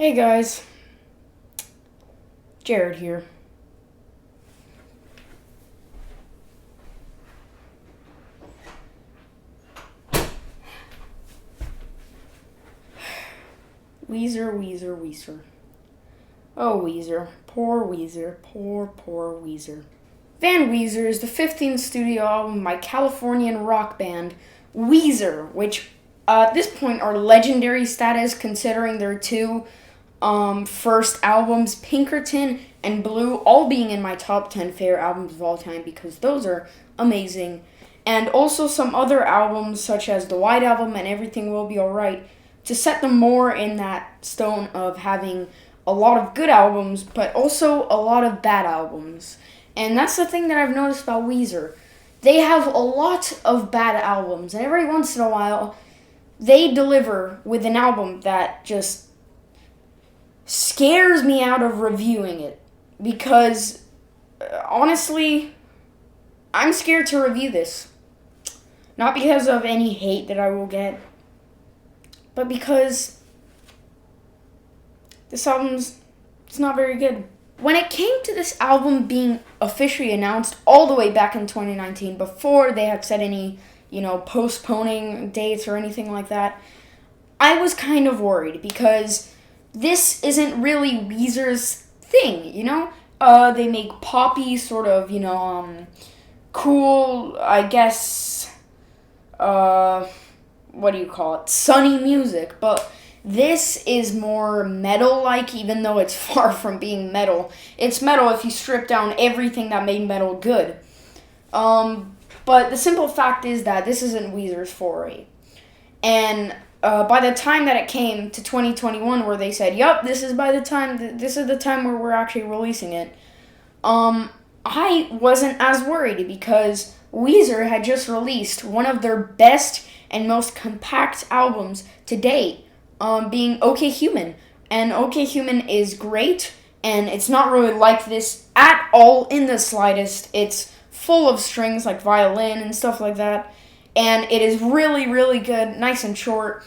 Hey guys, Jared here. Weezer. Oh, Weezer. Poor Weezer. Poor Weezer. Van Weezer is the 15th studio album by Californian rock band Weezer, which at this point are legendary status considering their two first albums, Pinkerton and Blue, all being in my top 10 favorite albums of all time because those are amazing. And also some other albums such as the White Album and Everything Will Be Alright to set them more in that stone of having a lot of good albums, but also a lot of bad albums. And that's the thing that I've noticed about Weezer. They have a lot of bad albums, and every once in a while, they deliver with an album that just scares me out of reviewing it. Because, honestly, I'm scared to review this. Not because of any hate that I will get, but because this it's not very good. When it came to this album being officially announced all the way back in 2019, before they had said any, postponing dates or anything like that, I was kind of worried because this isn't really Weezer's thing, They make poppy sort of, cool, I guess, what do you call it? Sunny music, but this is more metal-like, even though it's far from being metal. It's metal if you strip down everything that made metal good. But the simple fact is that this isn't Weezer's foray. And by the time that it came to 2021, where they said, "Yup, this is the time where we're actually releasing it," I wasn't as worried because Weezer had just released one of their best and most compact albums to date, being OK Human. And OK Human is great, and it's not really like this at all in the slightest. It's full of strings like violin and stuff like that, and it is really, really good, nice and short.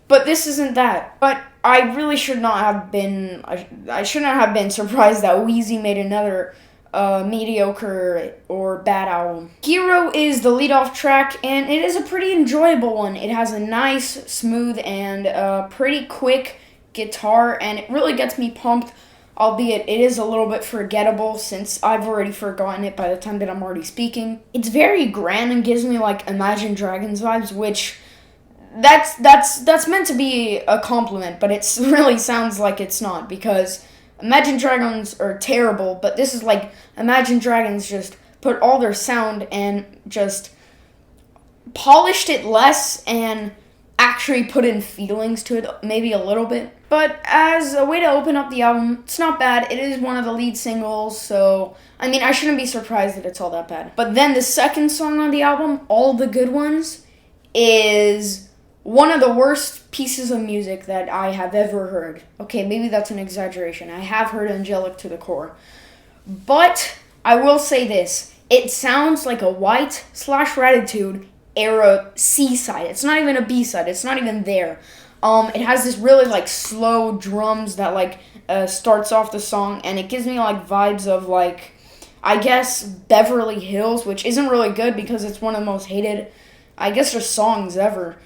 But this isn't that. But I really should not have been, I should not have been surprised that Weezy made another mediocre or bad album. Hero is the lead-off track, and it is a pretty enjoyable one. It has a nice, smooth, and pretty quick guitar, and it really gets me pumped, albeit it is a little bit forgettable since I've already forgotten it by the time that I'm already speaking. It's very grand and gives me like Imagine Dragons vibes, which that's meant to be a compliment, but it really sounds like it's not, because Imagine Dragons are terrible, but this is like Imagine Dragons just put all their sound and just polished it less and actually put in feelings to it, maybe a little bit. But as a way to open up the album, it's not bad. It is one of the lead singles, so I shouldn't be surprised that it's all that bad. But then the second song on the album, All the Good Ones, is one of the worst pieces of music that I have ever heard. Okay, maybe that's an exaggeration. I have heard Angelic to the core. But I will say this. It sounds like a White/Raditude era C-side. It's not even a B-side. It's not even there. It has this really like slow drums that starts off the song, and it gives me like vibes of I guess Beverly Hills, which isn't really good because it's one of the most hated, I guess, just songs ever.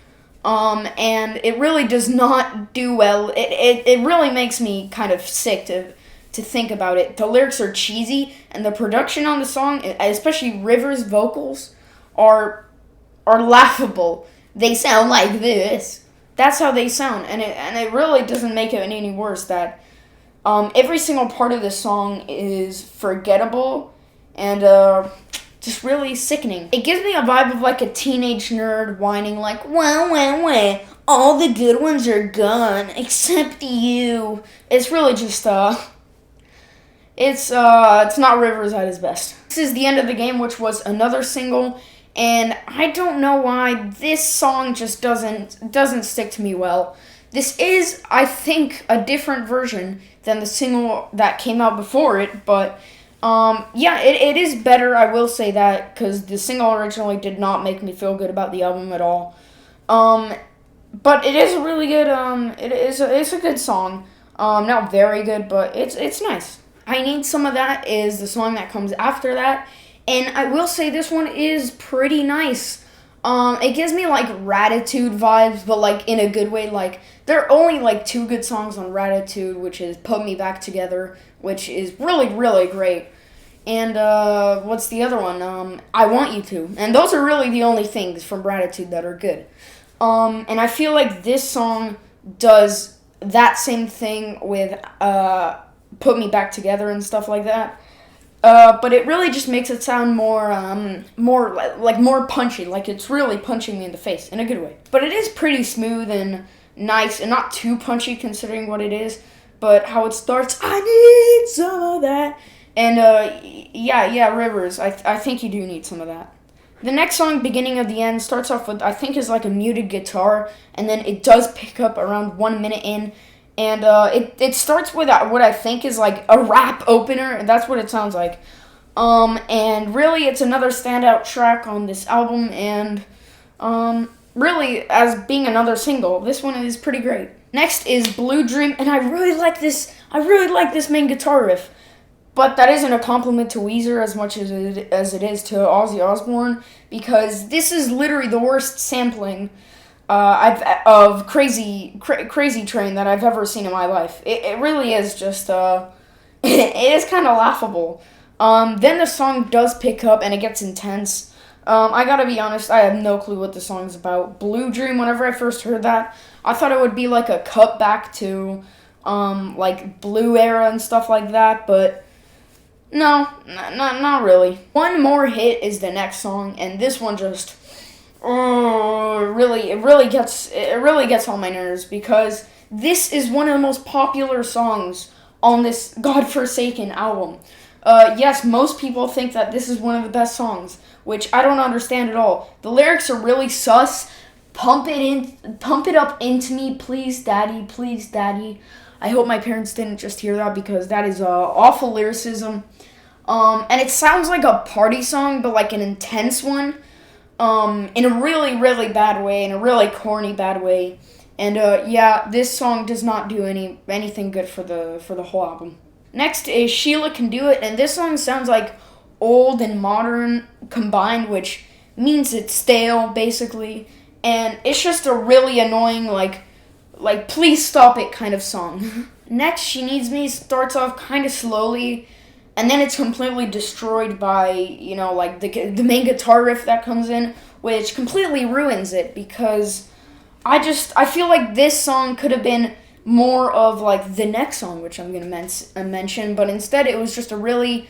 And it really does not do well. It really makes me kind of sick to think about it. The lyrics are cheesy, and the production on the song, especially River's vocals, are laughable. They sound like this. That's how they sound, and it really doesn't make it any worse that every single part of the song is forgettable and just really sickening. It gives me a vibe of like a teenage nerd whining like, wah, all the good ones are gone except you. It's really just it's not Rivers at his best. This is The End of the Game, which was another single, and I don't know why this song just doesn't stick to me well. This is, I think, a different version than the single that came out before it, but it is better, I will say that, because the single originally did not make me feel good about the album at all. But it is a really good, it's a good song. Not very good, but it's nice. I Need Some of That is the song that comes after that, and I will say this one is pretty nice. It gives me like Ratitude vibes, but like in a good way. Like there are only like two good songs on Ratitude, which is Put Me Back Together, which is really really great. And what's the other one? I Want You To. And those are really the only things from Gratitude that are good. And I feel like this song does that same thing with Put Me Back Together and stuff like that. But it really just makes it sound more punchy. Like it's really punching me in the face in a good way. But it is pretty smooth and nice and not too punchy considering what it is. But how it starts, I need some of that. And, yeah, Rivers, I think you do need some of that. The next song, Beginning of the End, starts off with, I think is like a muted guitar, and then it does pick up around 1 minute in, and it starts with what I think is like a rap opener, and that's what it sounds like. And really, it's another standout track on this album, and really, as being another single, this one is pretty great. Next is Blue Dream, and I really like this main guitar riff. But that isn't a compliment to Weezer as much as it is to Ozzy Osbourne, because this is literally the worst sampling of Crazy Train that I've ever seen in my life. It really is just, it is kind of laughable. Then the song does pick up and it gets intense. I gotta be honest, I have no clue what the song's about. Blue Dream, whenever I first heard that, I thought it would be like a cut back to, like Blue Era and stuff like that, but no, not really. One More Hit is the next song, and this one just, it really gets on my nerves, because this is one of the most popular songs on this godforsaken album. Yes, most people think that this is one of the best songs, which I don't understand at all. The lyrics are really sus. Pump it up into me, please, daddy, please, daddy. I hope my parents didn't just hear that, because that is awful lyricism. And it sounds like a party song, but like an intense one, in a really, really bad way, in a really corny bad way. And yeah, this song does not do anything good for the whole album. Next is Sheila Can Do It, and this song sounds like old and modern combined, which means it's stale, basically. And it's just a really annoying, like please stop it kind of song. Next, She Needs Me starts off kind of slowly, and then it's completely destroyed by, like the main guitar riff that comes in, which completely ruins it, because I feel like this song could have been more of like the next song, which I'm going to mention, but instead it was just a really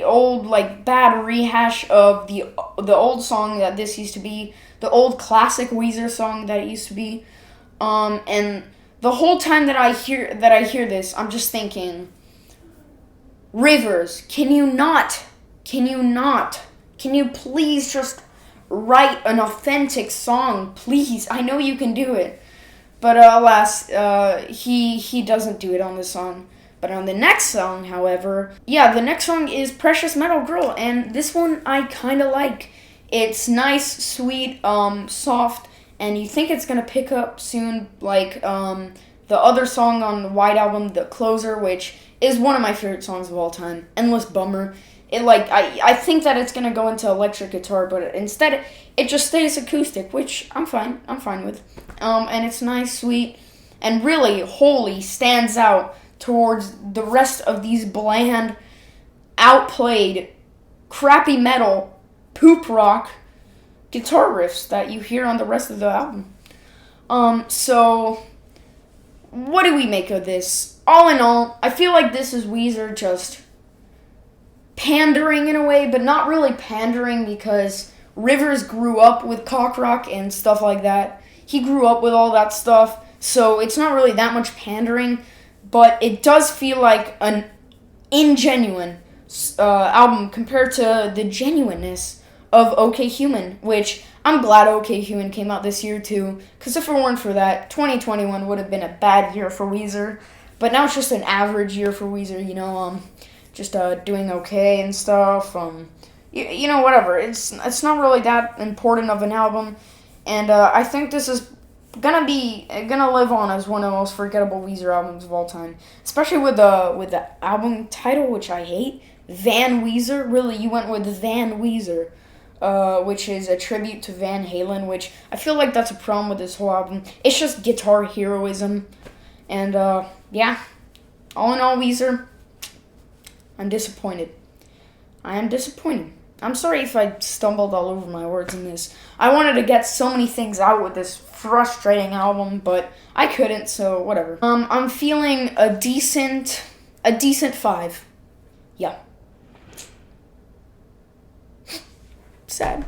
old, like bad rehash of the old song that this used to be, the old classic Weezer song that it used to be. And the whole time that I hear this, I'm just thinking, Rivers, can you please just write an authentic song, please? I know you can do it. But alas, he doesn't do it on this song. But on the next song, however, the next song is Precious Metal Girl, and this one I kind of like. It's nice, sweet, soft, and you think it's gonna pick up soon, like the other song on the White Album, The Closer, which is one of my favorite songs of all time. Endless Bummer. I think that it's gonna go into electric guitar, but instead it just stays acoustic, which I'm fine with. And it's nice, sweet, and really wholly stands out towards the rest of these bland, outplayed, crappy metal, poop rock guitar riffs that you hear on the rest of the album. So what do we make of this? All in all, I feel like this is Weezer just pandering in a way, but not really pandering, because Rivers grew up with cock rock and stuff like that. He grew up with all that stuff, so it's not really that much pandering, but it does feel like an ingenuine album compared to the genuineness of OK Human, which I'm glad OK Human came out this year too, because if it weren't for that, 2021 would have been a bad year for Weezer, but now it's just an average year for Weezer, just doing okay and stuff, whatever. It's not really that important of an album, and I think this is gonna live on as one of the most forgettable Weezer albums of all time, especially with the album title, which I hate, Van Weezer. Really, you went with Van Weezer, which is a tribute to Van Halen, which I feel like that's a problem with this whole album. It's just guitar heroism, and yeah, all in all, Weezer, I'm disappointed. I am disappointed. I'm sorry if I stumbled all over my words in this. I wanted to get so many things out with this frustrating album, but I couldn't, so whatever. I'm feeling a decent 5. Yeah. Sad.